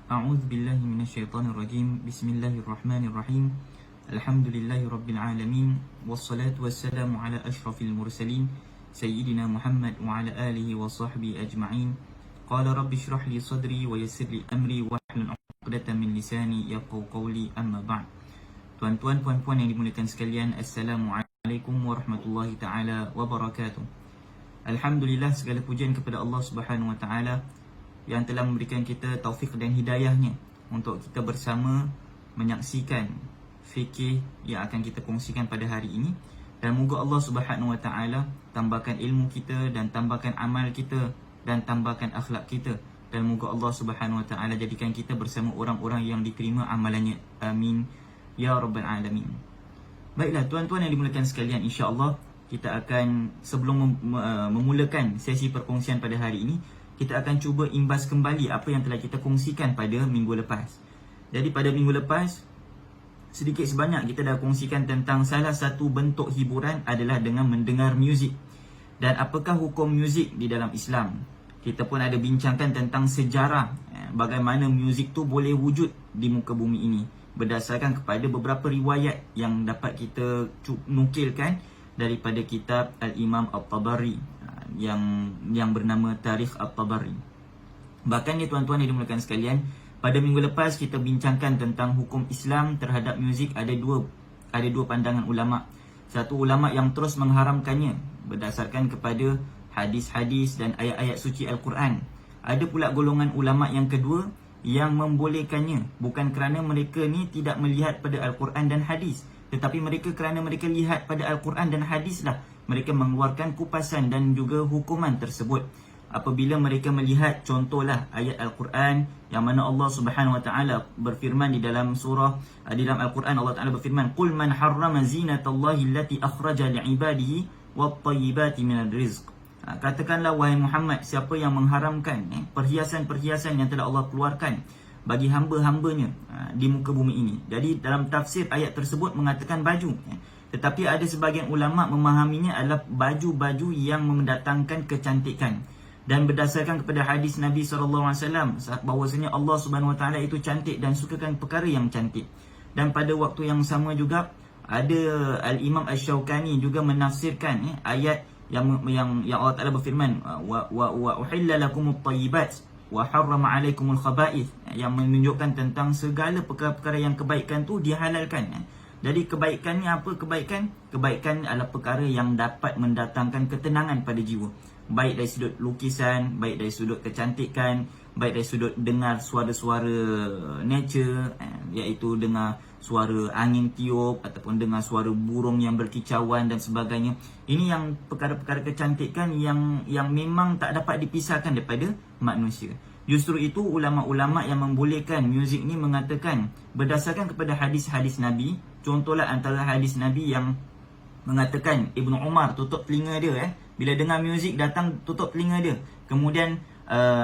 أعوذ بالله من الشيطان الرجيم. بسم الله الرحمن الرحيم. الحمد لله رب العالمين، والصلاة والسلام على أشرف المرسلين سيدنا محمد وعلى آله وصحبه أجمعين. قال رب اشرح لي صدري ويسر لي أمري واحلل عقدة من لساني يفقهوا قولي. أما بعد. Tuan-tuan, puan-puan yang dimuliakan sekalian, Assalamualaikum warahmatullahi taala wabarakatuh. Alhamdulillah, segala pujian kepada Allah Subhanahu wa taala yang telah memberikan kita taufik dan hidayahnya untuk kita bersama menyaksikan fikih yang akan kita kongsikan pada hari ini. Dan moga Allah Subhanahu wa taala tambahkan ilmu kita dan tambahkan amal kita dan tambahkan akhlak kita, dan moga Allah Subhanahu wa taala jadikan kita bersama orang-orang yang diterima amalannya. Amin ya rabbal alamin. Baiklah tuan-tuan yang dimuliakan sekalian, insya-Allah kita akan, sebelum memulakan sesi perkongsian pada hari ini, kita akan cuba imbas kembali apa yang telah kita kongsikan pada minggu lepas. Jadi pada minggu lepas, sedikit sebanyak kita dah kongsikan tentang salah satu bentuk hiburan adalah dengan mendengar muzik. Dan apakah hukum muzik di dalam Islam. Kita pun ada bincangkan tentang sejarah bagaimana muzik tu boleh wujud di muka bumi ini, berdasarkan kepada beberapa riwayat yang dapat kita nukilkan daripada kitab Al-Imam At-Tabari yang bernama Tarikh At-Tabari. Bahkan ni tuan-tuan yang dimuliakan sekalian, pada minggu lepas kita bincangkan tentang hukum Islam terhadap muzik. Ada dua pandangan ulama. Satu ulama yang terus mengharamkannya berdasarkan kepada hadis-hadis dan ayat-ayat suci Al-Quran. Ada pula golongan ulama yang kedua yang membolehkannya, bukan kerana mereka ni tidak melihat pada Al-Quran dan hadis, tetapi mereka kerana mereka lihat pada Al-Quran dan hadis lah mereka mengeluarkan kupasan dan juga hukuman tersebut. Apabila mereka melihat contohlah ayat Al-Quran yang mana Allah Subhanahu wa taala berfirman di dalam surah, di dalam Al-Quran Allah Taala berfirman, "Qul man harrama zinatallahi allati akhraja li'ibadihi wat-tayyibati minal rizq." Katakanlah wahai Muhammad, siapa yang mengharamkan perhiasan-perhiasan yang telah Allah keluarkan bagi hamba-hambanya di muka bumi ini. Jadi dalam tafsir ayat tersebut mengatakan baju, tetapi ada sebahagian ulama memahaminya adalah baju-baju yang mendatangkan kecantikan. Dan berdasarkan kepada hadis Nabi SAW bahawasanya Allah Subhanahu Wa Taala itu cantik dan sukakan perkara yang cantik. Dan pada waktu yang sama juga ada Al-Imam Asy-Syaukani juga menafsirkan ayat yang Allah Taala berfirman, wa uhilla lakumut thayyibat wa harrama alaikumul khaba'ith, yang menunjukkan tentang segala perkara-perkara yang kebaikan tu dihalalkan. Jadi kebaikannya apa? Kebaikan adalah perkara yang dapat mendatangkan ketenangan pada jiwa, baik dari sudut lukisan, baik dari sudut kecantikan, baik dari sudut dengar suara-suara nature, iaitu dengar suara angin tiup ataupun dengar suara burung yang berkicauan dan sebagainya. Ini yang perkara-perkara kecantikan yang memang tak dapat dipisahkan daripada manusia. Justru itu ulama-ulama yang membolehkan muzik ni mengatakan berdasarkan kepada hadis-hadis Nabi. Contohlah antara hadis Nabi yang mengatakan Ibnu Umar tutup telinga dia bila dengar muzik datang tutup telinga dia. Kemudian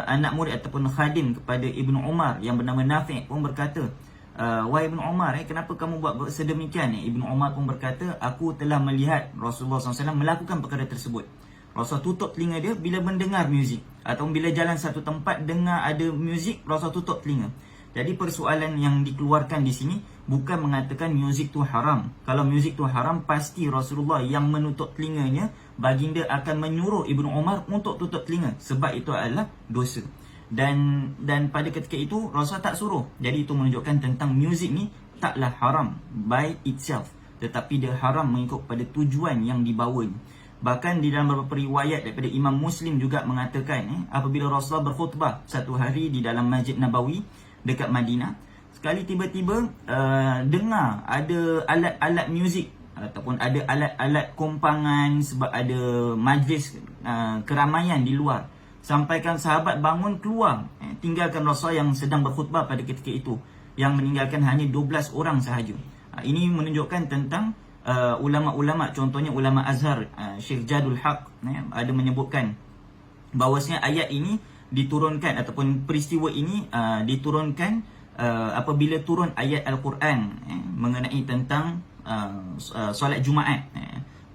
anak murid ataupun khadim kepada Ibnu Umar yang bernama Nafi' pun berkata, wahai Ibnu Umar, kenapa kamu buat sedemikian? Ibnu Umar pun berkata, aku telah melihat Rasulullah SAW melakukan perkara tersebut. Rasul tutup telinga dia bila mendengar muzik, atau bila jalan satu tempat dengar ada muzik, Rasul tutup telinga. Jadi persoalan yang dikeluarkan di sini bukan mengatakan muzik tu haram. Kalau muzik tu haram, pasti Rasulullah yang menutup telinganya, baginda akan menyuruh Ibnu Umar untuk tutup telinga, sebab itu adalah dosa. Dan pada ketika itu Rasul tak suruh. Jadi itu menunjukkan tentang muzik ni taklah haram by itself, tetapi dia haram mengikut pada tujuan yang dibawanya. Bahkan di dalam beberapa riwayat daripada Imam Muslim juga mengatakan apabila Rasulullah berkhutbah satu hari di dalam Masjid Nabawi dekat Madinah, sekali tiba-tiba dengar ada alat-alat muzik ataupun ada alat-alat kumpangan sebab ada majlis keramaian di luar. Sampaikan sahabat bangun keluar, tinggalkan Rasul yang sedang berkhutbah pada ketika itu, yang meninggalkan hanya 12 orang sahaja. Ini menunjukkan tentang ulama-ulama, contohnya ulama Azhar, Syekh Jadul Haq ada menyebutkan bahawasanya ayat ini diturunkan ataupun peristiwa ini diturunkan apabila turun ayat Al-Quran mengenai tentang solat Jumaat.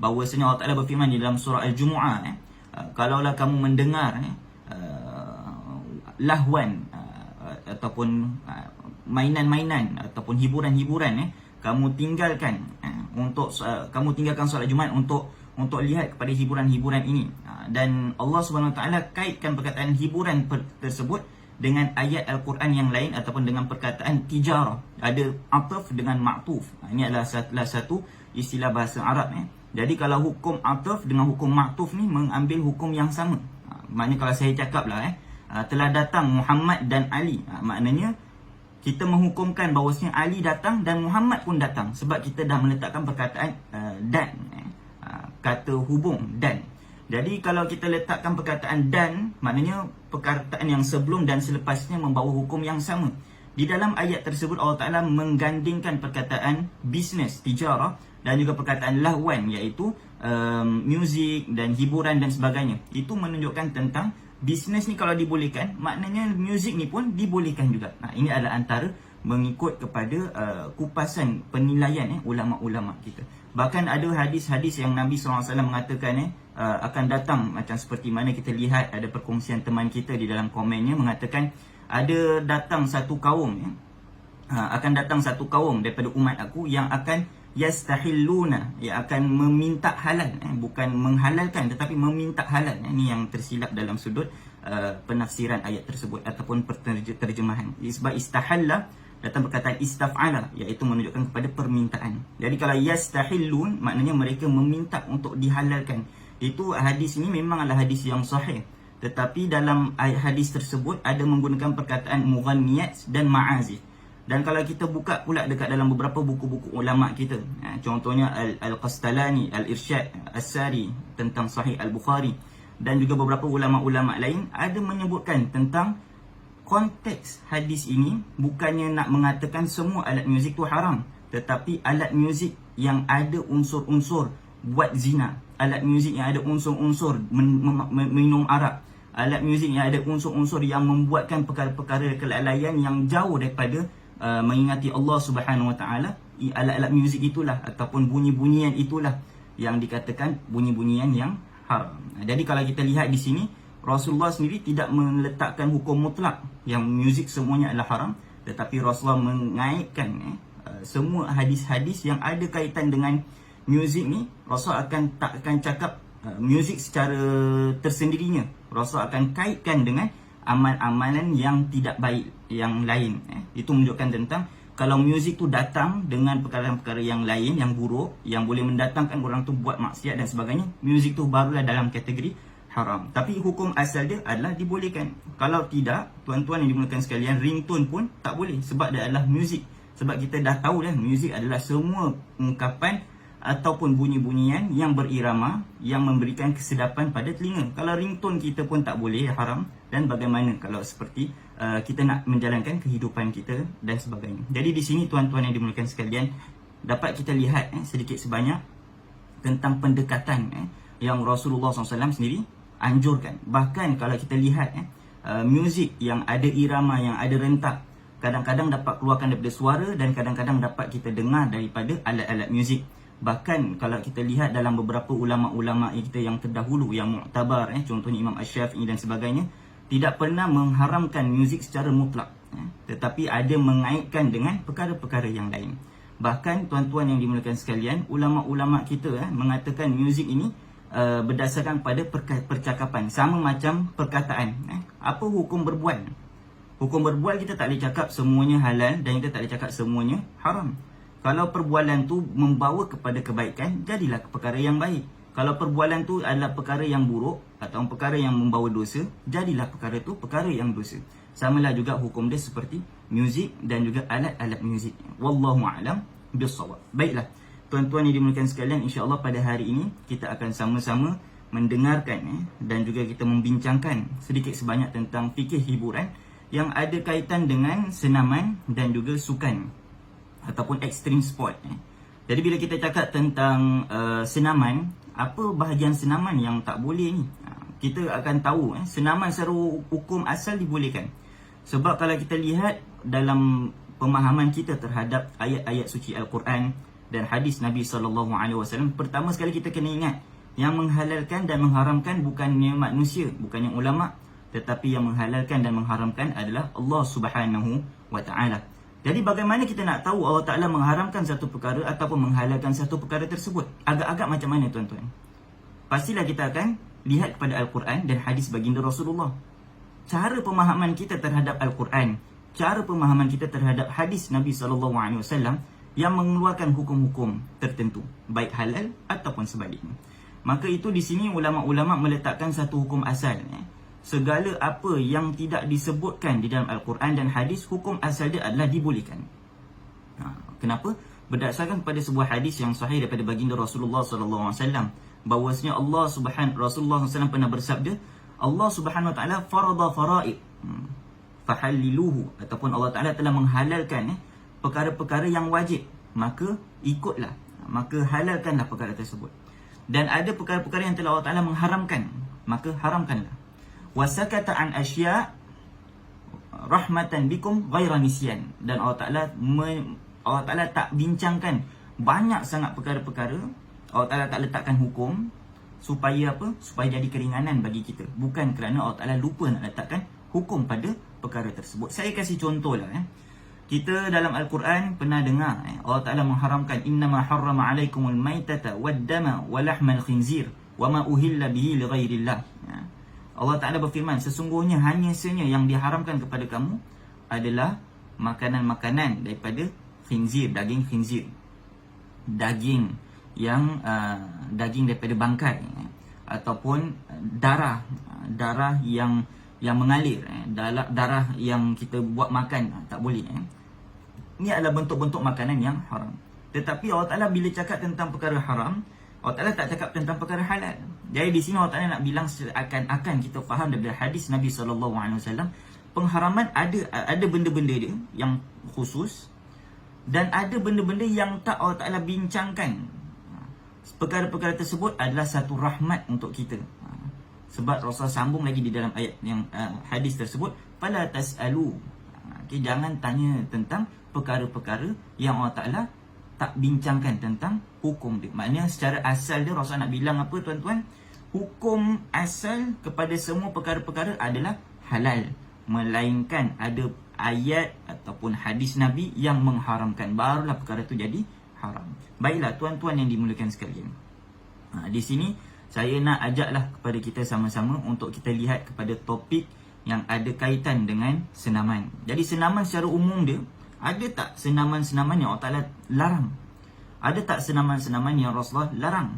Bahawasanya Allah Ta'ala berfirman di dalam surah Al-Jumu'ah, kalaulah kamu mendengar lahwan ataupun mainan-mainan ataupun hiburan-hiburan, kamu tinggalkan kamu tinggalkan solat Jumaat untuk lihat kepada hiburan-hiburan ini. Dan Allah Subhanahu Wa Taala kaitkan perkataan hiburan tersebut dengan ayat Al-Quran yang lain ataupun dengan perkataan tijarah. Ada ataf dengan ma'tuf. Ini adalah salah satu istilah bahasa Arab. Jadi kalau hukum ataf dengan hukum ma'tuf ni mengambil hukum yang sama. Maknanya kalau saya cakap lah telah datang Muhammad dan Ali, maknanya kita menghukumkan bahawasanya Ali datang dan Muhammad pun datang, sebab kita dah meletakkan perkataan dan, kata hubung dan. Jadi kalau kita letakkan perkataan dan, maknanya perkataan yang sebelum dan selepasnya membawa hukum yang sama. Di dalam ayat tersebut Allah Ta'ala menggandingkan perkataan bisnes, tijarah, dan juga perkataan lahwan, iaitu muzik dan hiburan dan sebagainya. Itu menunjukkan tentang bisnes ni kalau dibolehkan, maknanya muzik ni pun dibolehkan juga. Ini adalah antara mengikut kepada kupasan penilaian ulama-ulama kita. Bahkan ada hadis-hadis yang Nabi SAW mengatakan akan datang, macam seperti mana kita lihat ada perkongsian teman kita di dalam komennya mengatakan ada datang satu kaum, akan datang satu kaum daripada umat aku yang akan yastahilluna, yang akan meminta halal, bukan menghalalkan tetapi meminta halal. Ini yang tersilap dalam sudut penafsiran ayat tersebut ataupun terjemahan. Sebab istahalla datang perkataan istaf'ala, iaitu menunjukkan kepada permintaan. Jadi kalau yastahillun, maknanya mereka meminta untuk dihalalkan. Itu hadis ini memang adalah hadis yang sahih, tetapi dalam hadis tersebut ada menggunakan perkataan mughanniyat dan ma'azif. Dan kalau kita buka pula dekat dalam beberapa buku-buku ulama kita, contohnya Al-Qastalani, Al-Irsyad, As-Sari tentang Sahih Al-Bukhari, dan juga beberapa ulama-ulama lain ada menyebutkan tentang konteks hadis ini bukannya nak mengatakan semua alat muzik tu haram, tetapi alat muzik yang ada unsur-unsur buat zina, alat muzik yang ada unsur-unsur minum arak, alat muzik yang ada unsur-unsur yang membuatkan perkara-perkara kelalaian yang jauh daripada mengingati Allah Subhanahu Wa Taala. Alat-alat muzik itulah ataupun bunyi-bunyian itulah yang dikatakan bunyi-bunyian yang haram. Jadi kalau kita lihat di sini, Rasulullah sendiri tidak meletakkan hukum mutlak yang muzik semuanya adalah haram, tetapi Rasulullah mengaitkan semua hadis-hadis yang ada kaitan dengan muzik ni. Rasul tak akan cakap muzik secara tersendirinya. Rasul akan kaitkan dengan amal-amalan yang tidak baik yang lain. Itu menunjukkan tentang kalau muzik tu datang dengan perkara-perkara yang lain, yang buruk, yang boleh mendatangkan orang tu buat maksiat dan sebagainya, muzik tu barulah dalam kategori haram. Tapi hukum asal dia adalah dibolehkan. Kalau tidak, tuan-tuan yang dimuliakan sekalian, ringtone pun tak boleh sebab dia adalah muzik. Sebab kita dah tahu dah, muzik adalah semua ungkapan ataupun bunyi-bunyian yang berirama, yang memberikan kesedapan pada telinga. Kalau ringtone kita pun tak boleh, haram. Dan bagaimana kalau seperti kita nak menjalankan kehidupan kita dan sebagainya. Jadi di sini tuan-tuan yang dimuliakan sekalian, dapat kita lihat sedikit sebanyak tentang pendekatan yang Rasulullah SAW sendiri anjurkan. Bahkan kalau kita lihat muzik yang ada irama, yang ada rentak, kadang-kadang dapat keluarkan daripada suara dan kadang-kadang dapat kita dengar daripada alat-alat muzik. Bahkan kalau kita lihat dalam beberapa ulama-ulama kita yang terdahulu, yang muktabar, contohnya Imam Asy-Syafi'i dan sebagainya, tidak pernah mengharamkan muzik secara mutlak, tetapi ada mengaitkan dengan perkara-perkara yang lain. Bahkan tuan-tuan yang dimuliakan sekalian, ulama-ulama kita mengatakan muzik ini berdasarkan pada percakapan, sama macam perkataan. Apa hukum berbual? Hukum berbual kita tak boleh cakap semuanya halal dan kita tak boleh cakap semuanya haram. Kalau perbualan tu membawa kepada kebaikan, jadilah perkara yang baik. Kalau perbualan tu adalah perkara yang buruk atau perkara yang membawa dosa, jadilah perkara tu perkara yang dosa. Samalah juga hukum dia seperti muzik dan juga alat-alat muzik. Wallahu a'lam bissawab. Baiklah, tuan-tuan yang dimuliakan sekalian, insya-Allah pada hari ini kita akan sama-sama mendengarkan dan juga kita membincangkan sedikit sebanyak tentang fikih hiburan yang ada kaitan dengan senaman dan juga sukan ataupun extreme sport. Jadi bila kita cakap tentang senaman, apa bahagian senaman yang tak boleh ni? Kita akan tahu senaman secara hukum asal dibolehkan. Sebab kalau kita lihat dalam pemahaman kita terhadap ayat-ayat suci Al-Quran dan hadis Nabi SAW, pertama sekali kita kena ingat yang menghalalkan dan mengharamkan bukannya manusia, bukannya ulama, tetapi yang menghalalkan dan mengharamkan adalah Allah Subhanahu wa taala. Jadi bagaimana kita nak tahu Allah Taala mengharamkan satu perkara ataupun menghalalkan satu perkara tersebut? Agak-agak macam mana tuan-tuan? Pastilah kita akan lihat kepada Al-Quran dan hadis baginda Rasulullah. Cara pemahaman kita terhadap Al-Quran, cara pemahaman kita terhadap hadis Nabi SAW yang mengeluarkan hukum-hukum tertentu, baik halal ataupun sebaliknya. Maka itu di sini ulama-ulama meletakkan satu hukum asal. Segala apa yang tidak disebutkan di dalam Al-Quran dan hadis, hukum asal dia adalah dibolehkan. Kenapa? Berdasarkan kepada sebuah hadis yang sahih daripada baginda Rasulullah SAW, bahawasanya Rasulullah SAW pernah bersabda, Allah Subhanahu wa taala farada faraid fahalliluhu, ataupun Allah Taala telah menghalalkan perkara-perkara yang wajib, maka ikutlah, maka halalkanlah perkara tersebut. Dan ada perkara-perkara yang telah Allah Taala mengharamkan, maka haramkanlah. Wasakata an asya rahmatan bikum ghaira nisyan, dan Allah Taala tak bincangkan banyak sangat perkara-perkara. Allah Taala tak letakkan hukum supaya apa? Supaya jadi keringanan bagi kita, bukan kerana Allah Taala lupa nak letakkan hukum pada perkara tersebut. Saya kasih contohlah. Kita dalam Al-Quran pernah dengar Allah Taala mengharamkan, innama harrama alaikumul maitata waddama walahmal khinzir wama uhilla bihi li ghairillah. Allah Taala berfirman, sesungguhnya hanya sahaja yang diharamkan kepada kamu adalah makanan-makanan daripada khinzir, daging khinzir, daging yang daging daripada bangkai, ataupun darah yang mengalir, darah yang kita buat makan, tak boleh. Ini adalah bentuk-bentuk makanan yang haram. Tetapi Allah Taala bila cakap tentang perkara haram, Allah Taala tak cakap tentang perkara halal. Jadi di sini Allah Taala nak bilang seakan-akan kita faham daripada hadis Nabi SAW, pengharaman ada benda-benda dia yang khusus, dan ada benda-benda yang tak Allah Taala bincangkan. Perkara-perkara tersebut adalah satu rahmat untuk kita. Sebab Rasulullah sambung lagi di dalam ayat yang hadis tersebut, fala tasalu. Jangan tanya tentang perkara-perkara yang Allah Taala tak bincangkan tentang hukum dia. Maknanya secara asal dia Rasulullah nak bilang apa tuan-tuan? Hukum asal kepada semua perkara-perkara adalah halal, melainkan ada ayat ataupun hadis Nabi yang mengharamkan, barulah perkara itu jadi haram. Baiklah tuan-tuan yang dimuliakan sekalian, di sini saya nak ajaklah kepada kita sama-sama untuk kita lihat kepada topik yang ada kaitan dengan senaman. Jadi senaman secara umum dia, ada tak senaman-senaman yang Allah Ta'ala larang? Ada tak senaman-senaman yang Rasulullah larang?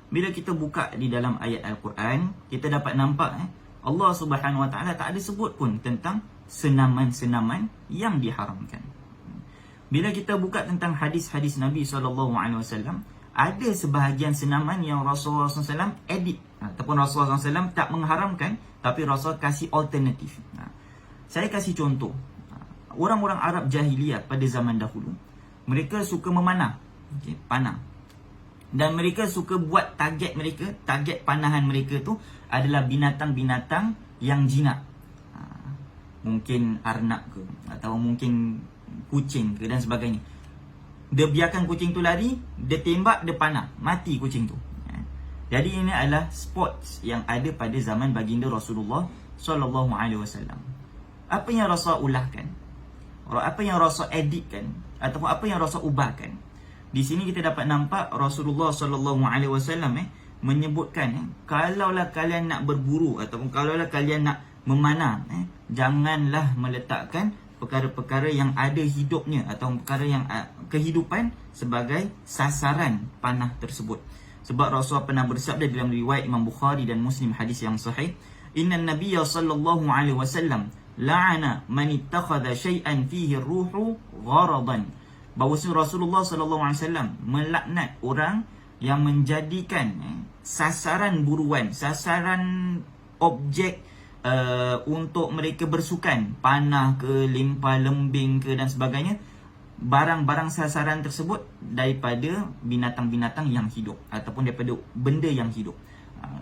Bila kita buka di dalam ayat Al-Quran, kita dapat nampak Allah Subhanahu Wa Ta'ala tak ada sebut pun tentang senaman-senaman yang diharamkan. Bila kita buka tentang hadis-hadis Nabi SAW, ada sebahagian senaman yang Rasulullah SAW edit, ataupun Rasulullah SAW tak mengharamkan, tapi Rasulullah kasih alternatif. Saya kasih contoh. Orang-orang Arab jahiliyah pada zaman dahulu, mereka suka memanah, panah. Dan mereka suka buat target panahan mereka tu adalah binatang-binatang yang jinak. Mungkin arnab ke, atau mungkin kucing ke dan sebagainya. Dia biarkan kucing tu lari, dia tembak, dia panah, mati kucing tu. Jadi ini adalah sports yang ada pada zaman baginda Rasulullah SAW. Apa yang Rasul ulahkan, apa yang Rasul editkan, ataupun apa yang Rasul ubahkan, di sini kita dapat nampak Rasulullah SAW menyebutkan, kalaulah kalian nak berburu ataupun kalaulah kalian nak memanah, janganlah meletakkan perkara-perkara yang ada hidupnya atau perkara yang kehidupan sebagai sasaran panah tersebut. Sebab Rasulullah pernah bersabda dalam riwayat Imam Bukhari dan Muslim, hadis yang sahih, "Inna Nabiyya sallallahu alaihi wasallam la'ana man ittakhadha syai'an fihi ruhu gharadan." Bahawa Rasulullah sallallahu alaihi wasallam melaknat orang yang menjadikan sasaran buruan, sasaran objek untuk mereka bersukan, panah ke, lempar lembing ke dan sebagainya, barang-barang sasaran tersebut daripada binatang-binatang yang hidup ataupun daripada benda yang hidup.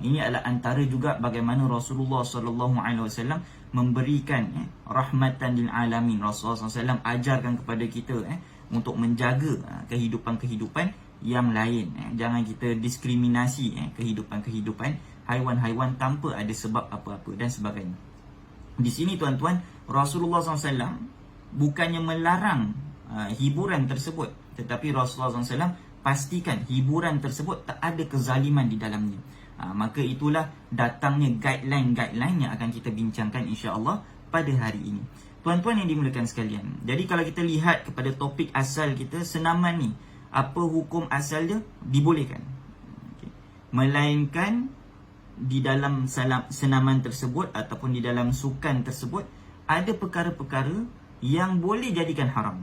Ini adalah antara juga bagaimana Rasulullah sallallahu alaihi wasallam memberikan rahmatan lil alamin. Rasulullah SAW ajarkan kepada kita untuk menjaga kehidupan-kehidupan yang lain. Jangan kita diskriminasi kehidupan-kehidupan haiwan-haiwan tanpa ada sebab apa-apa dan sebagainya. Di sini tuan-tuan, Rasulullah SAW bukannya melarang hiburan tersebut, tetapi Rasulullah SAW pastikan hiburan tersebut tak ada kezaliman di dalamnya. Maka itulah datangnya guideline-guideline yang akan kita bincangkan insya-Allah pada hari ini. Tuan-tuan yang dimuliakan sekalian, jadi kalau kita lihat kepada topik asal kita, senaman ni, apa hukum asal dia? Dibolehkan. Melainkan di dalam senaman tersebut ataupun di dalam sukan tersebut ada perkara-perkara yang boleh jadikan haram.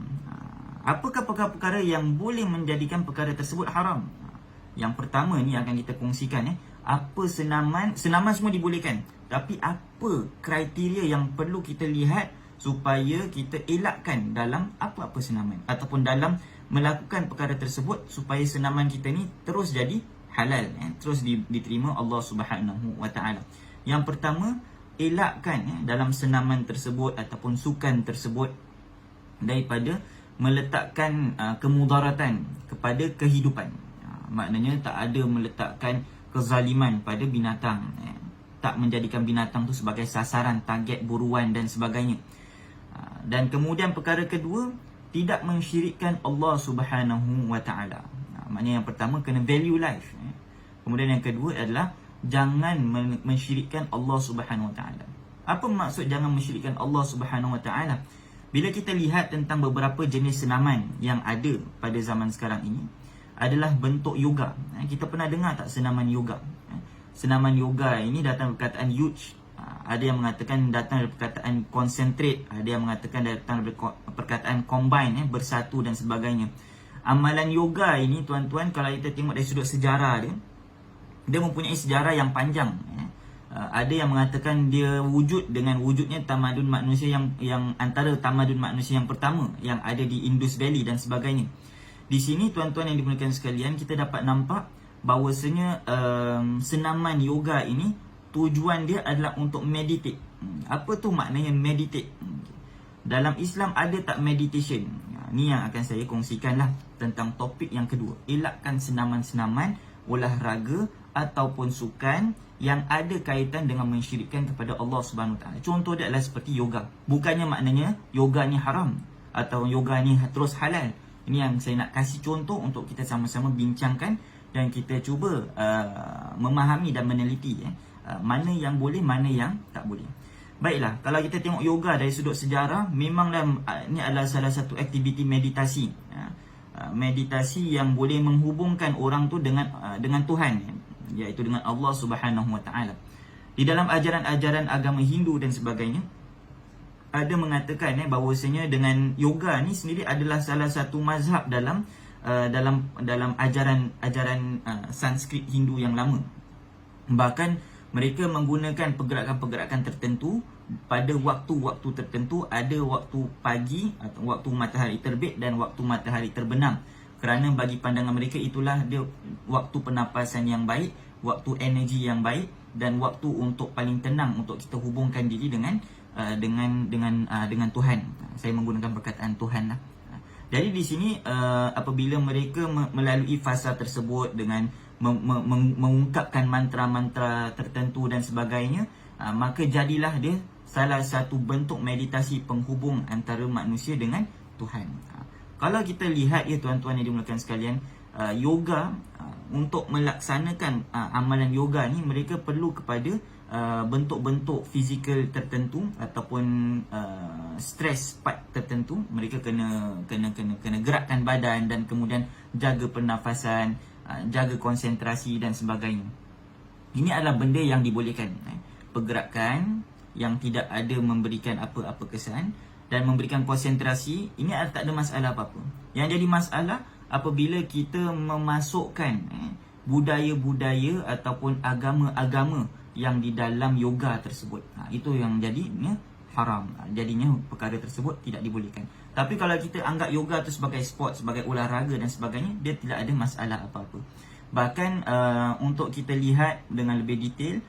Apakah perkara-perkara yang boleh menjadikan perkara tersebut haram? Yang pertama ni akan kita kongsikan. Apa senaman semua dibolehkan, tapi apa kriteria yang perlu kita lihat supaya kita elakkan dalam apa-apa senaman ataupun dalam melakukan perkara tersebut supaya senaman kita ni terus jadi halal, terus diterima Allah Subhanahu wa taala. Yang pertama, elakkan dalam senaman tersebut ataupun sukan tersebut daripada meletakkan kemudaratan kepada kehidupan. Maknanya tak ada meletakkan kezaliman pada binatang, tak menjadikan binatang tu sebagai sasaran, target buruan dan sebagainya. Dan kemudian perkara kedua, tidak mensyirikkan Allah Subhanahu wa taala. Maknanya yang pertama kena value life. Kemudian yang kedua adalah jangan mensyirikkan Allah Subhanahu wa taala. Apa maksud jangan mensyirikkan Allah Subhanahu wa taala? Bila kita lihat tentang beberapa jenis senaman yang ada pada zaman sekarang ini adalah bentuk yoga. Kita pernah dengar tak senaman yoga? Senaman yoga ini datang dari perkataan yuj. Ada yang mengatakan datang dari perkataan concentrate, ada yang mengatakan datang dari perkataan combine, bersatu dan sebagainya. Amalan yoga ini tuan-tuan, kalau kita tengok dari sudut sejarah dia mempunyai sejarah yang panjang. Ada yang mengatakan dia wujud dengan wujudnya tamadun manusia yang antara tamadun manusia yang pertama yang ada di Indus Valley dan sebagainya. Di sini tuan-tuan yang dimuliakan sekalian, kita dapat nampak bahawasanya senaman yoga ini tujuan dia adalah untuk meditate. Apa tu maknanya meditate? Dalam Islam ada tak meditation? Ni yang akan saya kongsikanlah tentang topik yang kedua. Elakkan senaman-senaman olahraga ataupun sukan yang ada kaitan dengan mensyirikkan kepada Allah Subhanahu Wa Taala. Contoh dia adalah seperti yoga. Bukannya maknanya yoga ni haram atau yoga ni terus halal. Ini yang saya nak kasih contoh untuk kita sama-sama bincangkan dan kita cuba memahami dan meneliti mana yang boleh, mana yang tak boleh. Baiklah, kalau kita tengok yoga dari sudut sejarah, memanglah ini adalah salah satu aktiviti meditasi. Meditasi yang boleh menghubungkan orang tu dengan Tuhan, iaitu dengan Allah Subhanahu Wa Taala. Di dalam ajaran-ajaran agama Hindu dan sebagainya, ada mengatakan bahawasanya dengan yoga ni sendiri adalah salah satu mazhab dalam ajaran Sanskrit Hindu yang lama. Bahkan mereka menggunakan pergerakan-pergerakan tertentu pada waktu-waktu tertentu. Ada waktu pagi atau waktu matahari terbit dan waktu matahari terbenam. Kerana bagi pandangan mereka itulah dia waktu pernafasan yang baik, waktu energi yang baik dan waktu untuk paling tenang untuk kita hubungkan diri dengan Tuhan. Saya menggunakan perkataan Tuhan lah. Jadi di sini apabila mereka melalui fasa tersebut dengan mengungkapkan mantra-mantra tertentu dan sebagainya, maka jadilah dia salah satu bentuk meditasi penghubung antara manusia dengan Tuhan. Kalau kita lihat tuan-tuan yang dimuliakan sekalian, yoga untuk melaksanakan amalan yoga ni mereka perlu kepada bentuk-bentuk fizikal tertentu ataupun stress part tertentu. Mereka kena gerakkan badan dan kemudian jaga pernafasan. jaga konsentrasi dan sebagainya. Ini adalah benda yang dibolehkan. Pergerakan yang tidak ada memberikan apa-apa kesan dan memberikan konsentrasi, ini tak ada masalah apa-apa. Yang jadi masalah apabila kita memasukkan budaya-budaya ataupun agama-agama yang di dalam yoga tersebut. Itu yang jadinya haram. Jadinya perkara tersebut tidak dibolehkan. Tapi kalau kita anggap yoga itu sebagai sport, sebagai olahraga dan sebagainya, dia tidak ada masalah apa-apa. Bahkan untuk kita lihat dengan lebih detail,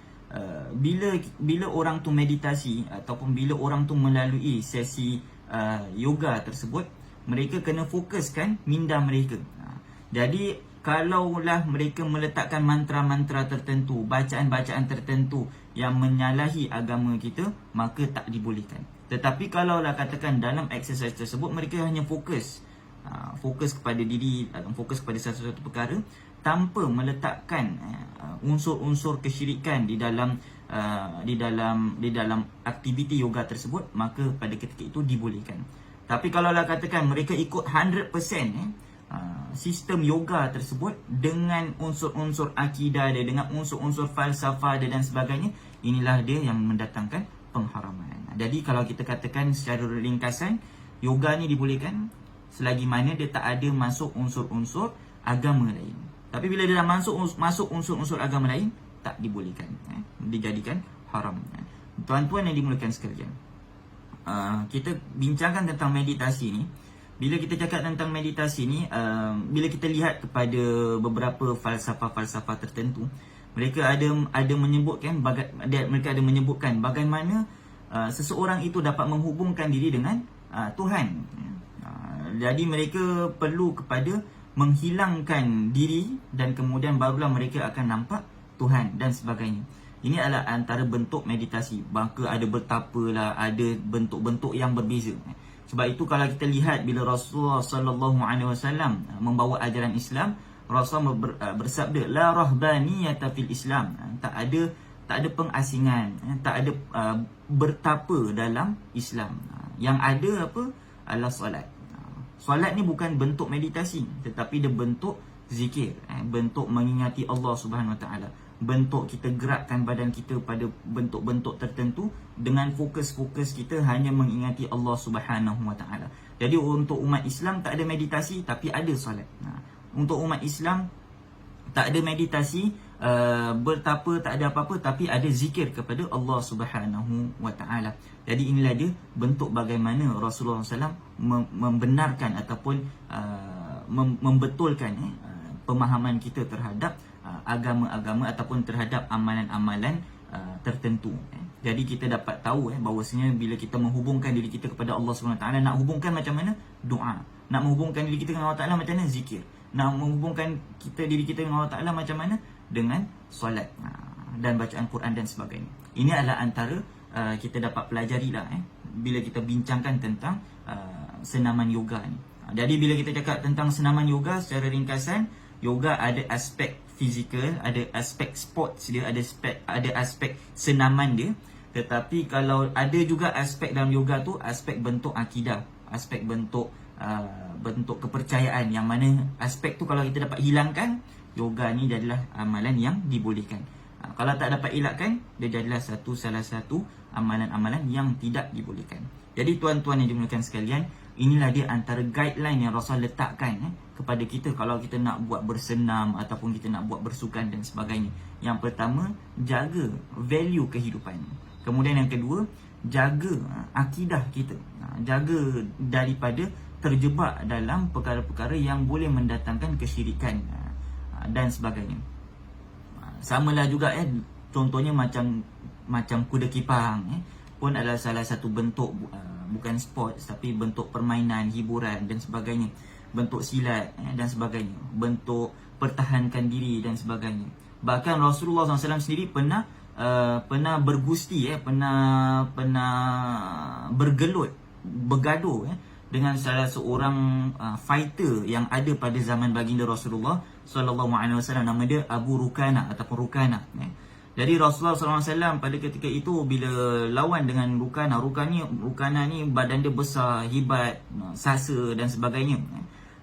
bila orang tu meditasi ataupun bila orang tu melalui sesi yoga tersebut, mereka kena fokuskan minda mereka. Jadi kalaulah mereka meletakkan mantra-mantra tertentu, bacaan-bacaan tertentu yang menyalahi agama kita, maka tak dibolehkan. Tetapi kalaulah katakan dalam exercise tersebut mereka hanya fokus kepada diri, fokus kepada satu-satu perkara tanpa meletakkan unsur-unsur kesyirikan di dalam aktiviti yoga tersebut, maka pada ketika itu dibolehkan. Tapi kalaulah katakan mereka ikut 100% sistem yoga tersebut dengan unsur-unsur akidah dia, dengan unsur-unsur falsafah dia dan sebagainya, inilah dia yang mendatangkan pengharaman. Jadi kalau kita katakan secara ringkasan, yoga ni dibolehkan selagi mana dia tak ada masuk unsur-unsur agama lain. Tapi bila dia dah masuk unsur-unsur agama lain, tak dibolehkan, dijadikan haram. Tuan-tuan yang dimuliakan sekalian, kita bincangkan tentang meditasi ni. Bila kita cakap tentang meditasi ni, bila kita lihat kepada beberapa falsafah-falsafah tertentu, mereka ada menyebutkan bagaimana seseorang itu dapat menghubungkan diri dengan Tuhan. Jadi mereka perlu kepada menghilangkan diri dan kemudian barulah mereka akan nampak Tuhan dan sebagainya. Ini adalah antara bentuk meditasi. Maka ada bertapa lah, ada bentuk-bentuk yang berbeza. Sebab itu kalau kita lihat bila Rasulullah SAW membawa ajaran Islam, Rasulullah bersabda, la rahbaniyata fil Islam. Tak ada pengasingan, tak ada bertapa dalam Islam. Yang ada apa? Adalah solat. Solat ni bukan bentuk meditasi, tetapi dia bentuk zikir, bentuk mengingati Allah Subhanahu Wa Taala, bentuk kita gerakkan badan kita pada bentuk-bentuk tertentu dengan fokus kita hanya mengingati Allah Subhanahu Wa Taala. Jadi untuk umat Islam tak ada meditasi tapi ada solat. Untuk umat Islam tak ada meditasi, bertapa, tak ada apa-apa, tapi ada zikir kepada Allah Subhanahu Wa Taala. Jadi inilah dia bentuk bagaimana Rasulullah SAW membenarkan ataupun membetulkan pemahaman kita terhadap agama-agama ataupun terhadap amalan-amalan tertentu. Jadi kita dapat tahu bahawasanya bila kita menghubungkan diri kita kepada Allah SWT, nak hubungkan macam mana? Doa. Nak menghubungkan diri kita dengan Allah Ta'ala macam mana? Zikir. Nak menghubungkan diri kita dengan Allah Ta'ala macam mana? Dengan solat dan bacaan Quran dan sebagainya. Ini adalah antara kita dapat pelajari lah bila kita bincangkan tentang senaman yoga ni. Jadi bila kita cakap tentang senaman yoga secara ringkasan, yoga ada aspek fizikal, ada aspek sports dia, ada aspek senaman dia. Tetapi kalau ada juga aspek dalam yoga tu, aspek bentuk akidah, aspek bentuk kepercayaan, yang mana aspek tu kalau kita dapat hilangkan, yoga ni jadilah amalan yang dibolehkan. Kalau tak dapat elakkan, dia jadilah salah satu amalan-amalan yang tidak dibolehkan. Jadi tuan-tuan yang dimuliakan sekalian, inilah dia antara guideline yang Rasul letakkan kepada kita kalau kita nak buat bersenam ataupun kita nak buat bersukan dan sebagainya. Yang pertama, jaga value kehidupan. Kemudian yang kedua, jaga akidah kita. Jaga daripada terjebak dalam perkara-perkara yang boleh mendatangkan kesyirikan dan sebagainya. Samalah juga contohnya macam kuda kipang pun adalah salah satu bentuk bukan sport tapi bentuk permainan, hiburan dan sebagainya. Bentuk silat dan sebagainya, bentuk pertahankan diri dan sebagainya. Bahkan Rasulullah SAW sendiri pernah bergusti, pernah bergelut, bergaduh dengan salah seorang fighter yang ada pada zaman baginda Rasulullah SAW. Nama dia Abu Rukana ataupun Rukana. Jadi Rasulullah SAW pada ketika itu bila lawan dengan Rukana ni badan dia besar, hebat, sasa dan sebagainya.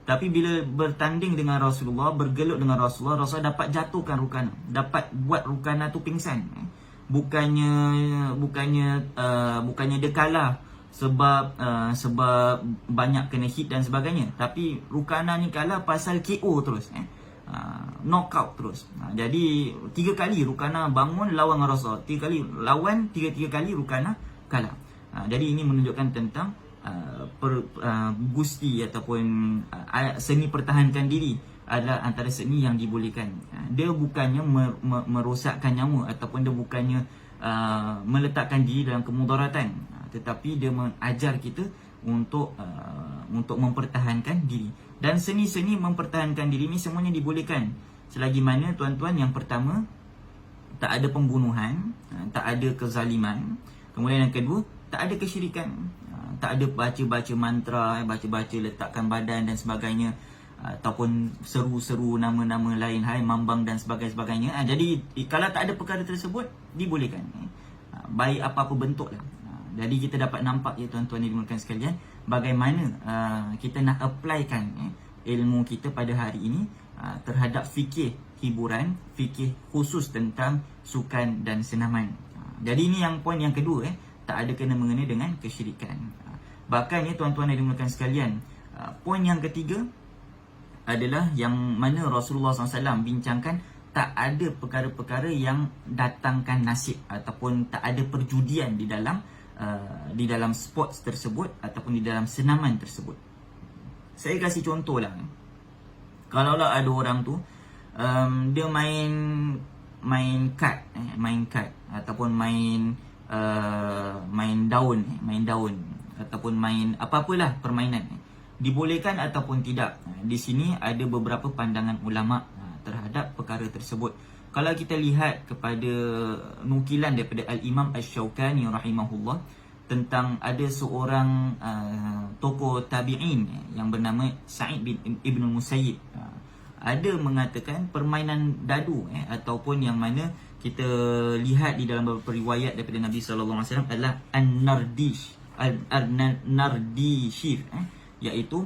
Tapi bila bertanding dengan Rasulullah, bergelut dengan Rasulullah, Rasulullah dapat jatuhkan Rukana, dapat buat Rukana tu pingsan. Bukannya dia kalah sebab banyak kena hit dan sebagainya, tapi Rukana ni kalah pasal KO terus, knockout terus. Jadi 3 kali Rukana bangun lawan dengan Rasulullah, 3 kali lawan, 3 kali Rukana kalah. Jadi ini menunjukkan tentang gusti ataupun seni pertahankan diri adalah antara seni yang dibolehkan. Dia bukannya merosakkan nyawa ataupun dia bukannya meletakkan diri dalam kemudaratan, tetapi dia mengajar kita untuk mempertahankan diri. Dan seni-seni mempertahankan diri ni semuanya dibolehkan selagi mana tuan-tuan, yang pertama, tak ada pembunuhan, tak ada kezaliman. Kemudian yang kedua, tak ada kesyirikan, tak ada baca-baca mantra, baca-baca letakkan badan dan sebagainya, ataupun seru-seru nama-nama lain, hai mambang dan sebagainya. Jadi kalau tak ada perkara tersebut, dibolehkan, baik apa-apa bentuk lah. Jadi kita dapat nampak ya tuan-tuan yang dimuliakan sekalian, bagaimana kita nak applykan ilmu kita pada hari ini terhadap fikih hiburan, fikih khusus tentang sukan dan senaman. Jadi ini yang poin yang kedua, tak ada kena-mengena dengan kesyirikan. Bahkan ya tuan-tuan yang dimuliakan sekalian, poin yang ketiga adalah yang mana Rasulullah SAW bincangkan, tak ada perkara-perkara yang datangkan nasib ataupun tak ada perjudian di dalam sports tersebut ataupun di dalam senaman tersebut. Saya kasih contoh lah. Kalaulah ada orang tu dia main kad ataupun main daun ataupun main apa-apalah permainan, dibolehkan ataupun tidak. Di sini ada beberapa pandangan ulama terhadap perkara tersebut. Kalau kita lihat kepada nukilan daripada Al-Imam Asy-Syaukani rahimahullah, tentang ada seorang tokoh tabi'in yang bernama Sa'id bin Ibn Musayyib, ada mengatakan permainan dadu ataupun yang mana kita lihat di dalam beberapa riwayat daripada Nabi SAW adalah An-Nardishir, iaitu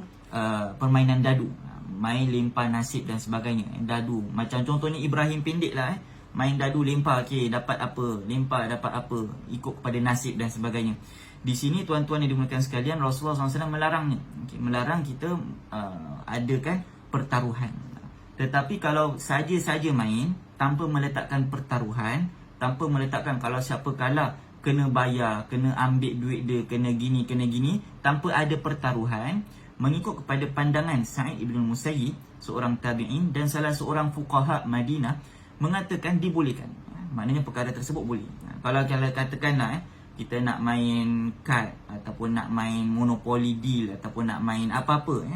permainan dadu, main lempar nasib dan sebagainya. Dadu macam contohnya Ibrahim pendek lah, main dadu lempar, dapat apa, lempar dapat apa, ikut kepada nasib dan sebagainya. Di sini tuan-tuan yang dimuliakan sekalian, Rasulullah SAW melarangnya, melarang kita adakan pertaruhan. Tetapi kalau saja-saja main tanpa meletakkan pertaruhan, tanpa meletakkan kalau siapa kalah kena bayar, kena ambil duit dia, kena gini, tanpa ada pertaruhan, mengikut kepada pandangan Sa'id ibn Musayyib, seorang tabi'in dan salah seorang fuqaha Madinah, mengatakan dibolehkan. Maknanya perkara tersebut boleh. Kalau katakanlah kita nak main kad ataupun nak main Monopoly deal ataupun nak main apa-apa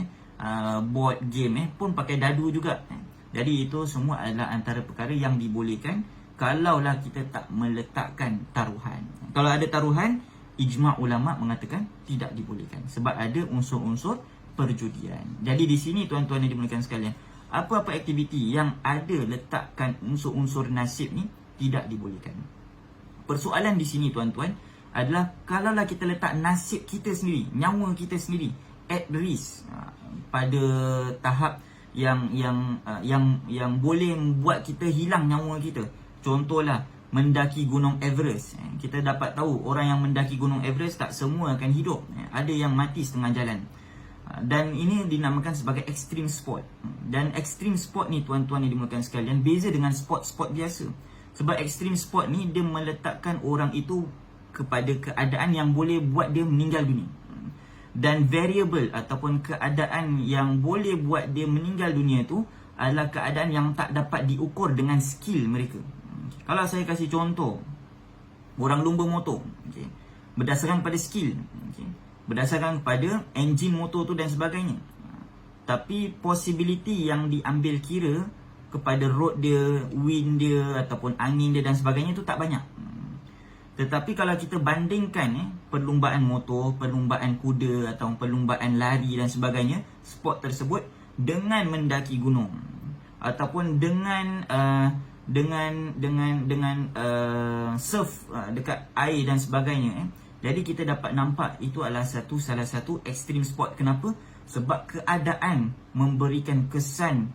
board game pun pakai dadu juga. Jadi itu semua adalah antara perkara yang dibolehkan kalaulah kita tak meletakkan taruhan. Kalau ada taruhan, ijma' ulama mengatakan tidak dibolehkan sebab ada unsur-unsur perjudian. Jadi di sini tuan-tuan yang dimuliakan sekalian, apa-apa aktiviti yang ada letakkan unsur-unsur nasib ni tidak dibolehkan. Persoalan di sini tuan-tuan adalah kalaulah kita letak nasib kita sendiri, nyawa kita sendiri at risk pada tahap yang boleh membuat kita hilang nyawa kita. Contohlah mendaki Gunung Everest. Kita dapat tahu orang yang mendaki Gunung Everest tak semua akan hidup. Ada yang mati setengah jalan. Dan ini dinamakan sebagai extreme sport. Dan extreme sport ni tuan-tuan yang dimuliakan sekalian, beza dengan sport-sport biasa. Sebab extreme sport ni dia meletakkan orang itu kepada keadaan yang boleh buat dia meninggal dunia. Dan variable ataupun keadaan yang boleh buat dia meninggal dunia itu adalah keadaan yang tak dapat diukur dengan skill mereka. Kalau saya kasih contoh, orang lumba motor, berdasarkan pada skill, berdasarkan pada enjin motor tu dan sebagainya. Tapi possibility yang diambil kira kepada road dia, wind dia ataupun angin dia dan sebagainya tu tak banyak. Tetapi kalau kita bandingkan perlumbaan motor, perlumbaan kuda atau perlumbaan lari dan sebagainya, sport tersebut dengan mendaki gunung ataupun dengan surf dekat air dan sebagainya, Jadi kita dapat nampak itu adalah salah satu extreme sport. Kenapa? Sebab keadaan memberikan kesan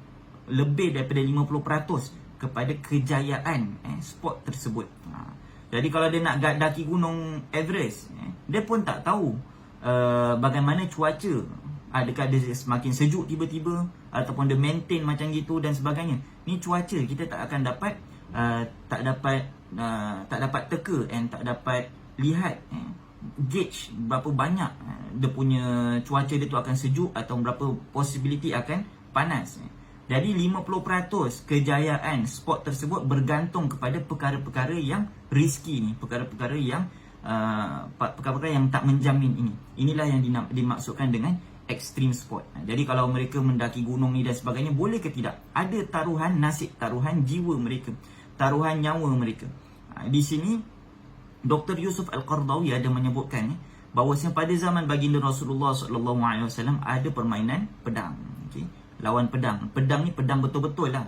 lebih daripada 50% kepada kejayaan sport tersebut. Jadi kalau dia nak daki gunung Everest, dia pun tak tahu bagaimana cuaca. Adakah dia semakin sejuk tiba-tiba, ataupun dia maintain macam gitu dan sebagainya. Ni cuaca, kita tak akan dapat tak dapat teka and tak dapat lihat gauge berapa banyak dia punya cuaca dia tu akan sejuk atau berapa possibility akan panas. Jadi 50% kejayaan sport tersebut bergantung kepada perkara-perkara yang risky ni, perkara-perkara yang tak menjamin ini. Inilah yang dimaksudkan dengan extreme sport. Jadi kalau mereka mendaki gunung ni dan sebagainya, boleh ke tidak? Ada taruhan nasib, taruhan jiwa mereka, taruhan nyawa mereka. Di sini Dr. Yusuf Al-Qaradawi ada menyebutkan bahawasanya pada zaman baginda Rasulullah SAW ada permainan pedang. Okay? Lawan pedang. Pedang ni pedang betul-betul lah.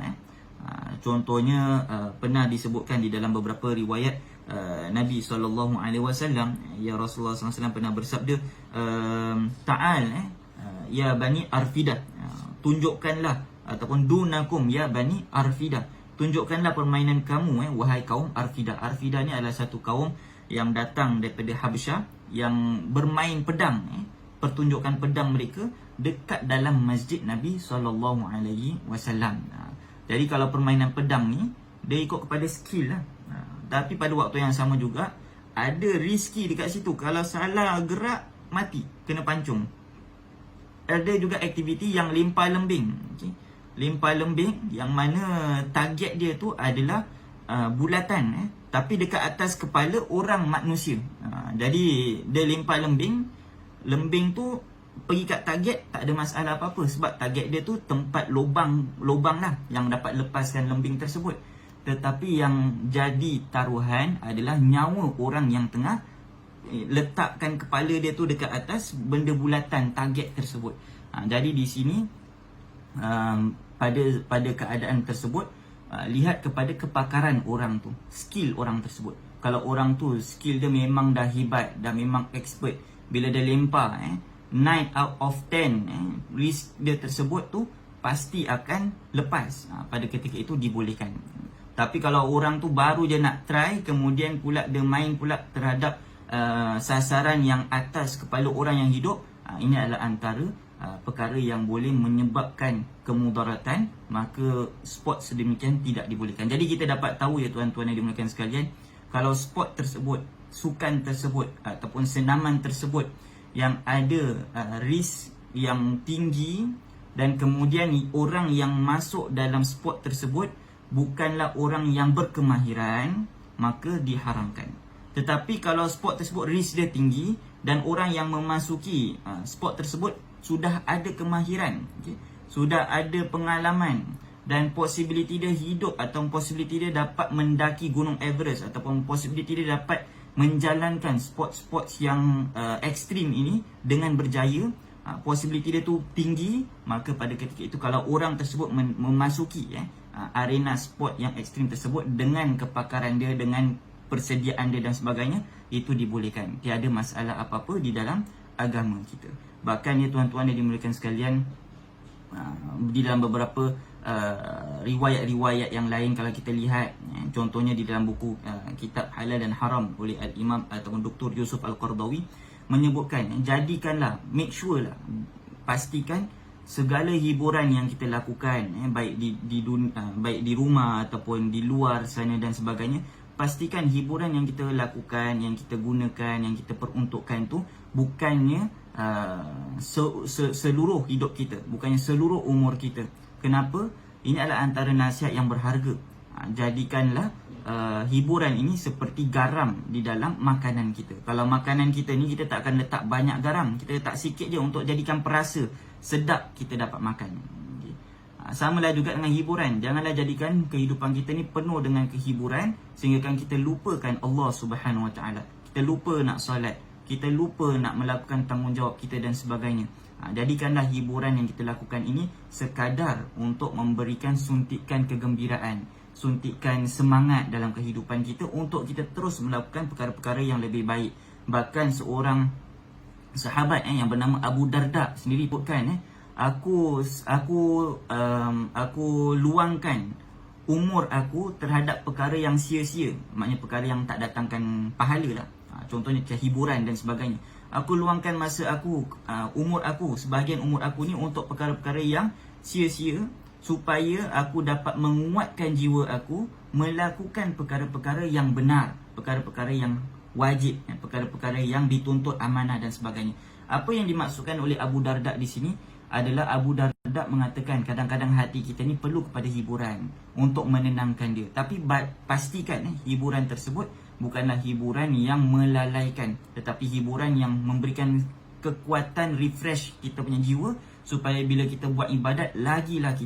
Contohnya pernah disebutkan di dalam beberapa riwayat Nabi SAW, ya Rasulullah SAW pernah bersabda, Ta'al ya Bani Arfidah, tunjukkanlah, ataupun dunakum ya Bani Arfidah, tunjukkanlah permainan kamu wahai kaum Arfidah. Arfidah ni adalah satu kaum yang datang daripada Habsyah yang bermain pedang. Pertunjukan pedang mereka dekat dalam masjid Nabi SAW. Jadi kalau permainan pedang ni, dia ikut kepada skill lah. Tapi pada waktu yang sama juga ada risky dekat situ. Kalau salah gerak, mati, kena pancung. Ada juga aktiviti yang limpah lembing. Okay? Limpah lembing yang mana target dia tu adalah bulatan, tapi dekat atas kepala orang manusia. Jadi dia limpah lembing. Lembing tu pergi kat target, tak ada masalah apa-apa. Sebab target dia tu tempat lubang lah yang dapat lepaskan lembing tersebut. Tetapi yang jadi taruhan adalah nyawa orang yang tengah letakkan kepala dia tu dekat atas benda bulatan target tersebut. Jadi di sini pada keadaan tersebut, lihat kepada kepakaran orang tu, skill orang tersebut. Kalau orang tu skill dia memang dah hebat, dah memang expert, bila dia lempar 9 out of 10 risk dia tersebut tu pasti akan lepas. Pada ketika itu dibolehkan. Tapi kalau orang tu baru je nak try, kemudian pula dia main pula terhadap sasaran yang atas kepala orang yang hidup, ini adalah antara perkara yang boleh menyebabkan kemudaratan, maka sport sedemikian tidak dibolehkan. Jadi kita dapat tahu ya tuan-tuan yang dimuliakan sekalian, kalau sport tersebut, sukan tersebut ataupun senaman tersebut yang ada risk yang tinggi, dan kemudian orang yang masuk dalam sport tersebut bukanlah orang yang berkemahiran, maka diharamkan. Tetapi kalau sport tersebut risk dia tinggi dan orang yang memasuki sport tersebut sudah ada kemahiran, okay, sudah ada pengalaman, dan possibility dia hidup atau possibility dia dapat mendaki gunung Everest, ataupun possibility dia dapat menjalankan sport-sport yang ekstrim ini dengan berjaya, possibility dia tu tinggi, maka pada ketika itu kalau orang tersebut memasuki arena sport yang ekstrim tersebut dengan kepakaran dia, dengan persediaan dia dan sebagainya, itu dibolehkan. Tiada masalah apa-apa di dalam agama kita. Bahkan ya tuan-tuan yang dimuliakan sekalian, di dalam beberapa riwayat-riwayat yang lain kalau kita lihat, contohnya di dalam buku Kitab Halal dan Haram oleh Al-Imam ataupun Dr. Yusuf Al-Qaradawi menyebutkan, jadikanlah, make sure lah, pastikan segala hiburan yang kita lakukan, baik di rumah ataupun di luar sana dan sebagainya, pastikan hiburan yang kita lakukan, yang kita gunakan, yang kita peruntukkan tu bukannya seluruh hidup kita, bukannya seluruh umur kita. Kenapa? Ini adalah antara nasihat yang berharga. Jadikanlah hiburan ini seperti garam di dalam makanan kita. Kalau makanan kita ni kita tak akan letak banyak garam, kita letak sikit je untuk jadikan perasa sedap kita dapat makan. Samalah juga dengan hiburan. Janganlah jadikan kehidupan kita ni penuh dengan kehiburan sehingga kan kita lupakan Allah Subhanahu Wa Taala. Kita lupa nak solat, kita lupa nak melakukan tanggungjawab kita dan sebagainya. Jadikanlah hiburan yang kita lakukan ini sekadar untuk memberikan suntikan kegembiraan, suntikan semangat dalam kehidupan kita untuk kita terus melakukan perkara-perkara yang lebih baik, Bahkan seorang sahabat yang bernama Abu Darda sendiri sebutkan, aku luangkan umur aku terhadap perkara yang sia-sia, maknanya perkara yang tak datangkan pahala lah. Contohnya macam hiburan dan sebagainya. Aku luangkan masa aku, umur aku, sebahagian umur aku ni untuk perkara-perkara yang sia-sia, supaya aku dapat menguatkan jiwa aku melakukan perkara-perkara yang benar, perkara-perkara yang wajib, perkara-perkara yang dituntut amanah dan sebagainya. Apa yang dimaksudkan oleh Abu Darda di sini adalah Abu Darda mengatakan kadang-kadang hati kita ni perlu kepada hiburan untuk menenangkan dia. Tapi pastikan hiburan tersebut bukanlah hiburan yang melalaikan, tetapi hiburan yang memberikan kekuatan, refresh kita punya jiwa, supaya bila kita buat ibadat lagilah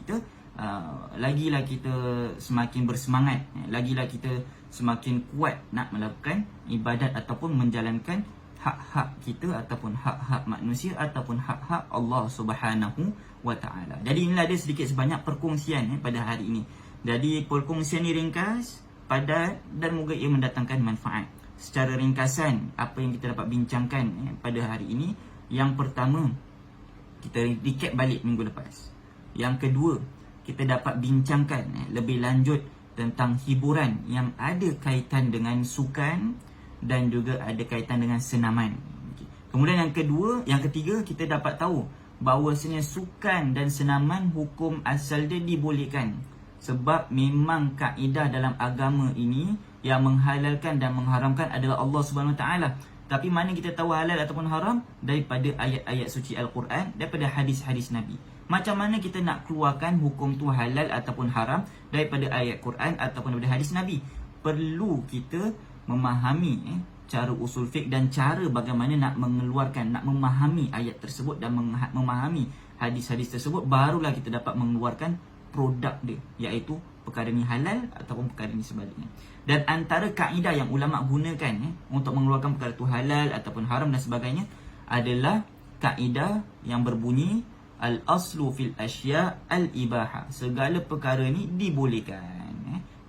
kita semakin bersemangat, lagilah kita semakin kuat nak melakukan ibadat ataupun menjalankan hak-hak kita ataupun hak-hak manusia ataupun hak-hak Allah Subhanahu wa taala. Jadi inilah dia sedikit sebanyak perkongsian pada hari ini. Jadi perkongsian ni ringkas, padat dan moga ia mendatangkan manfaat. Secara ringkasan apa yang kita dapat bincangkan pada hari ini, yang pertama kita recap balik minggu lepas. Yang kedua, kita dapat bincangkan lebih lanjut tentang hiburan yang ada kaitan dengan sukan dan juga ada kaitan dengan senaman. Kemudian yang ketiga, kita dapat tahu bahawasanya sukan dan senaman hukum asal dia dibolehkan. Sebab memang kaedah dalam agama ini yang menghalalkan dan mengharamkan adalah Allah Subhanahu Wa Taala. Tapi mana kita tahu halal ataupun haram? Daripada ayat-ayat suci Al-Quran, daripada hadis-hadis Nabi. Macam mana kita nak keluarkan hukum tu halal ataupun haram daripada ayat Quran ataupun daripada hadis Nabi? Perlu kita memahami cara usul fiqh dan cara bagaimana nak mengeluarkan, nak memahami ayat tersebut dan memahami hadis-hadis tersebut, barulah kita dapat mengeluarkan produk dia, iaitu perkara ni halal ataupun perkara ni sebaliknya. Dan antara kaedah yang ulama gunakan untuk mengeluarkan perkara tu halal ataupun haram dan sebagainya adalah kaedah yang berbunyi al-aslu fil asya' al-ibaha. Segala perkara ni dibolehkan.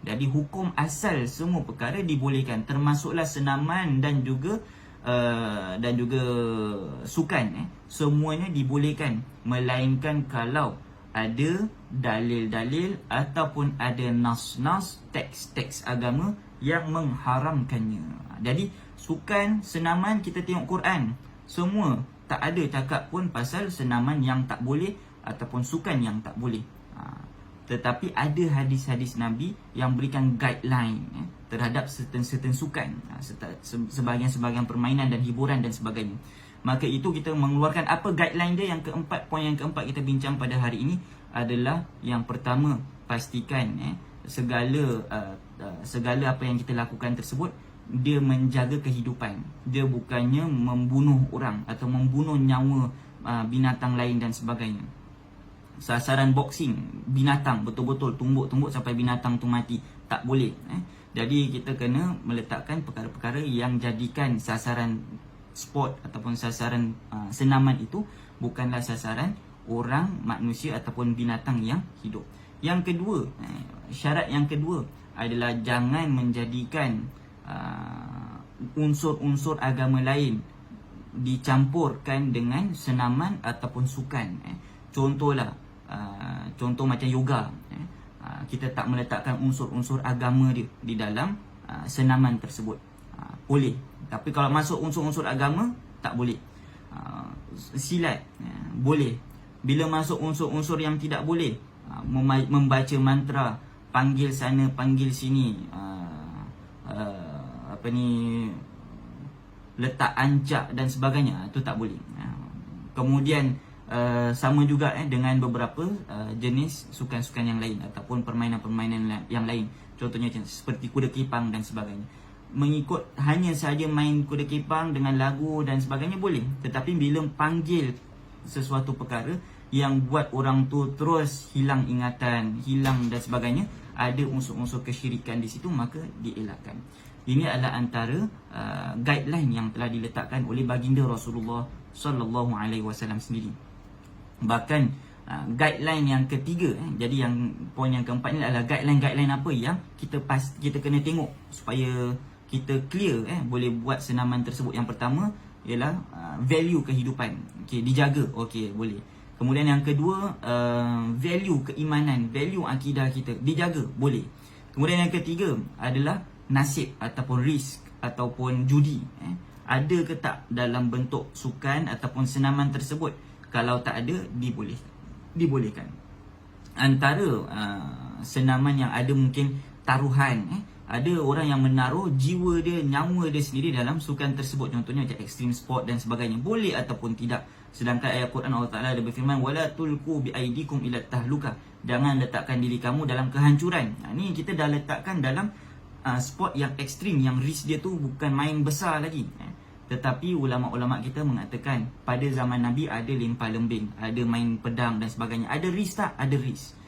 Jadi hukum asal semua perkara dibolehkan, termasuklah senaman dan juga sukan. Semuanya dibolehkan, melainkan kalau ada dalil-dalil ataupun ada nas-nas, teks-teks agama yang mengharamkannya. Jadi sukan, senaman, kita tengok Quran, semua tak ada cakap pun pasal senaman yang tak boleh ataupun sukan yang tak boleh. Tetapi ada hadis-hadis Nabi yang berikan guideline terhadap certain sukan, sebahagian-sebahagian permainan dan hiburan dan sebagainya. Maka itu kita mengeluarkan apa guideline dia. Yang keempat, poin yang keempat kita bincang pada hari ini adalah yang pertama, pastikan segala apa yang kita lakukan tersebut dia menjaga kehidupan. Dia bukannya membunuh orang atau membunuh nyawa binatang lain dan sebagainya. Sasaran boxing binatang, betul-betul tumbuk-tumbuk sampai binatang tu mati, tak boleh. Jadi kita kena meletakkan perkara-perkara yang jadikan sasaran sport ataupun sasaran senaman itu bukanlah sasaran orang, manusia ataupun binatang yang hidup. Yang kedua, syarat yang kedua adalah jangan menjadikan unsur-unsur agama lain dicampurkan dengan senaman ataupun sukan. Contoh macam yoga, kita tak meletakkan unsur-unsur agama dia di dalam senaman tersebut. Boleh, tapi kalau masuk unsur-unsur agama tak boleh. Silat boleh. Bila masuk unsur-unsur yang tidak boleh, membaca mantra, panggil sana panggil sini, letak ancak dan sebagainya, itu tak boleh. Kemudian sama juga dengan beberapa jenis sukan-sukan yang lain ataupun permainan-permainan yang lain. Contohnya seperti kuda kepang dan sebagainya. Mengikut hanya saja main kuda kepang dengan lagu dan sebagainya boleh. Tetapi bila panggil sesuatu perkara yang buat orang tu terus hilang ingatan, hilang dan sebagainya, ada unsur-unsur kesyirikan di situ, maka dielakkan. Ini adalah antara guideline yang telah diletakkan oleh baginda Rasulullah sallallahu alaihi wasallam sendiri. Bahkan guideline yang ketiga, jadi yang poin yang keempat ni adalah guideline apa yang kita kena tengok supaya kita clear, boleh buat senaman tersebut. Yang pertama ialah value kehidupan, okey, dijaga, okey, boleh. Kemudian yang kedua, value keimanan, value akidah kita dijaga, boleh. Kemudian yang ketiga adalah nasib ataupun risk ataupun judi, ada ke tak dalam bentuk sukan ataupun senaman tersebut. Kalau tak ada, dibolehkan. Antara senaman yang ada mungkin taruhan, ada orang yang menaruh jiwa dia, nyawa dia sendiri dalam sukan tersebut. Contohnya macam extreme sport dan sebagainya, boleh ataupun tidak. Sedangkan ayat Quran Allah Ta'ala ada berfirman, wala tulqu biaidikum ila tahluka, jangan letakkan diri kamu dalam kehancuran. Ni kita dah letakkan dalam sport yang ekstrim, yang risk dia tu bukan main besar lagi. Tetapi ulama-ulama kita mengatakan pada zaman Nabi ada lempar lembing, ada main pedang dan sebagainya. Ada risk tak? Ada risk.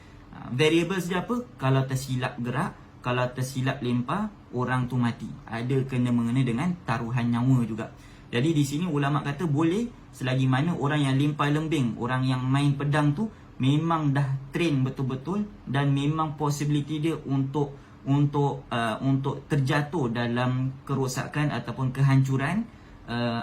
Variables dia apa? Kalau tersilap gerak, kalau tersilap lempar, orang tu mati. Ada kena-mengena dengan taruhan nyawa juga. Jadi di sini ulama kata boleh selagi mana orang yang lempar lembing, orang yang main pedang tu memang dah train betul-betul dan memang possibility dia untuk terjatuh dalam kerosakan ataupun kehancuran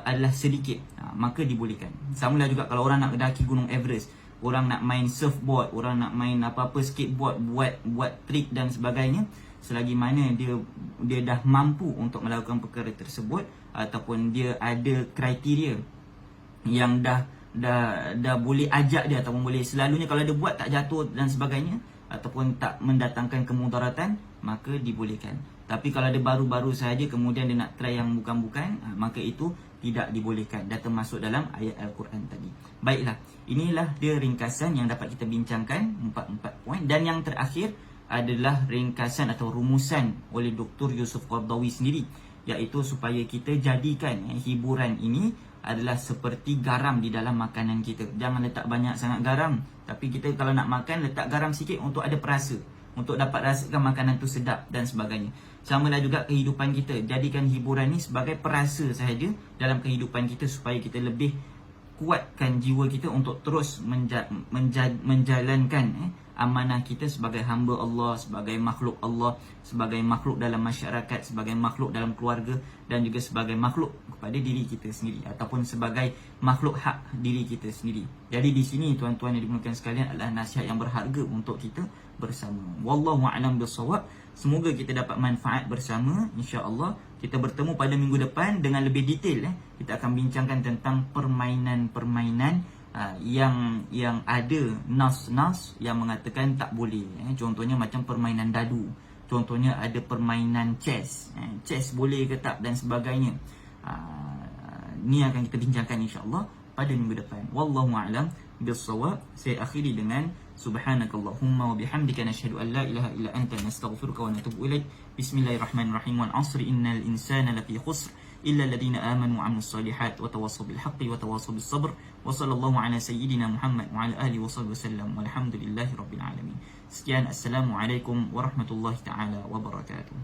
adalah sedikit, maka dibolehkan. Samalah juga kalau orang nak daki Gunung Everest, orang nak main surfboard, orang nak main apa-apa skateboard, buat trik dan sebagainya, selagi mana dia dah mampu untuk melakukan perkara tersebut ataupun dia ada kriteria yang dah boleh ajak dia ataupun boleh selalunya kalau dia buat tak jatuh dan sebagainya ataupun tak mendatangkan kemudaratan, maka dibolehkan. Tapi kalau dia baru-baru sahaja kemudian dia nak try yang bukan-bukan, maka itu tidak dibolehkan, dah termasuk dalam ayat Al-Quran tadi. Baiklah, inilah dia ringkasan yang dapat kita bincangkan, 4 poin. Dan yang terakhir adalah ringkasan atau rumusan oleh Dr. Yusuf Qaradawi sendiri, iaitu supaya kita jadikan hiburan ini adalah seperti garam di dalam makanan kita. Jangan letak banyak sangat garam, tapi kita kalau nak makan letak garam sikit untuk ada perasa, untuk dapat rasakan makanan tu sedap dan sebagainya. Samalah juga kehidupan kita, jadikan hiburan ni sebagai perasa sahaja dalam kehidupan kita supaya kita lebih kuatkan jiwa kita untuk terus menjalankan amanah kita sebagai hamba Allah, sebagai makhluk Allah, sebagai makhluk dalam masyarakat, sebagai makhluk dalam keluarga dan juga sebagai makhluk kepada diri kita sendiri ataupun sebagai makhluk hak diri kita sendiri. Jadi di sini tuan-tuan yang dimuliakan sekalian adalah nasihat yang berharga untuk kita bersama. Wallahu a'lam bissawab. Semoga kita dapat manfaat bersama, insya-Allah. Kita bertemu pada minggu depan dengan lebih detail. Kita akan bincangkan tentang permainan-permainan yang ada nas-nas yang mengatakan tak boleh. Contohnya macam permainan dadu. Contohnya ada permainan chess. Chess boleh ke tak dan sebagainya. Ni akan kita bincangkan insya-Allah pada minggu depan. Wallahu a'lam bissawab. Saya akhiri dengan subhanakallahumma wa bihamdika nashhadu an la ilaha illa anta nastaghfiruka wa natubu ilaik. Bismillahirrahmanirrahim. Wal 'asri innal insana lafi khusr illa alladhina amanu wa 'amilus solihat wa tawassaw bil haqqi wa tawassaw bis sabr. Wa sallallahu ala sayyidina Muhammad wa ala alihi wa sahbihi wasallam. Walhamdulillahi rabbil alamin. Sekian, assalamualaikum warahmatullahi taala wabarakatuh.